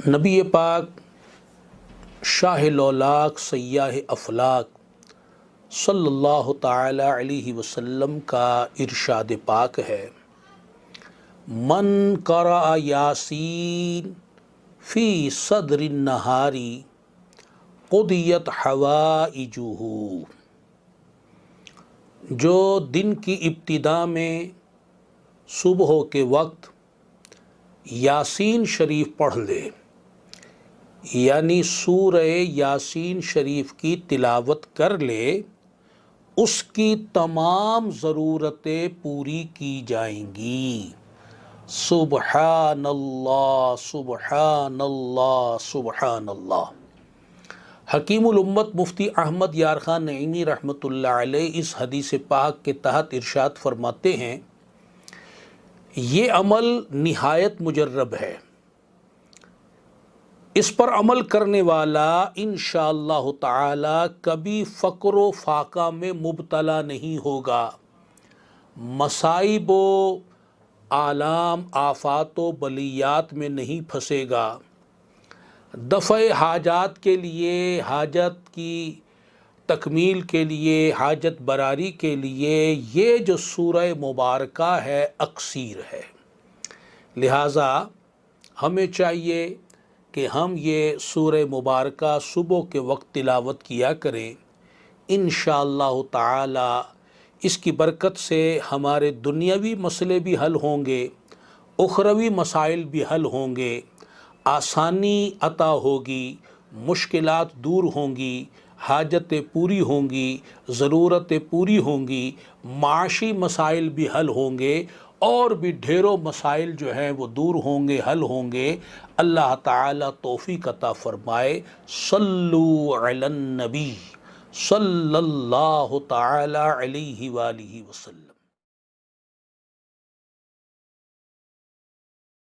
نبی پاک شاہ لولاک سیاہ افلاک صلی اللہ تعالی علیہ وسلم کا ارشاد پاک ہے، من قرأ یاسین فی صدر النہار قضیت حوائجہ، جو دن کی ابتدا میں صبح کے وقت یاسین شریف پڑھ لے، یعنی سورہ یاسین شریف کی تلاوت کر لے، اس کی تمام ضرورتیں پوری کی جائیں گی۔ سبحان اللہ سبحان اللہ سبحان اللہ۔ حکیم الامت مفتی احمد یار خان نعیمی رحمۃ اللہ علیہ اس حدیث پاک کے تحت ارشاد فرماتے ہیں، یہ عمل نہایت مجرب ہے، اس پر عمل کرنے والا انشاءاللہ تعالی کبھی فقر و فاقہ میں مبتلا نہیں ہوگا، مصائب و آلام آفات و بلیات میں نہیں پھنسے گا، دفع حاجات کے لیے، حاجت کی تکمیل کے لیے، حاجت براری کے لیے یہ جو سورہ مبارکہ ہے اکثیر ہے۔ لہٰذا ہمیں چاہیے کہ ہم یہ سورہ مبارکہ صبح کے وقت تلاوت کیا کریں، انشاءاللہ تعالی اس کی برکت سے ہمارے دنیاوی مسئلے بھی حل ہوں گے، اخروی مسائل بھی حل ہوں گے، آسانی عطا ہوگی، مشکلات دور ہوں گی، حاجتیں پوری ہوں گی، ضرورتیں پوری ہوں گی، معاشی مسائل بھی حل ہوں گے، اور بھی ڈھیروں مسائل جو ہیں وہ دور ہوں گے، حل ہوں گے۔ اللہ تعالیٰ توفیق عطا فرمائے۔ صلو علی النبی صلی اللہ تعالی علیہ وآلہ وسلم۔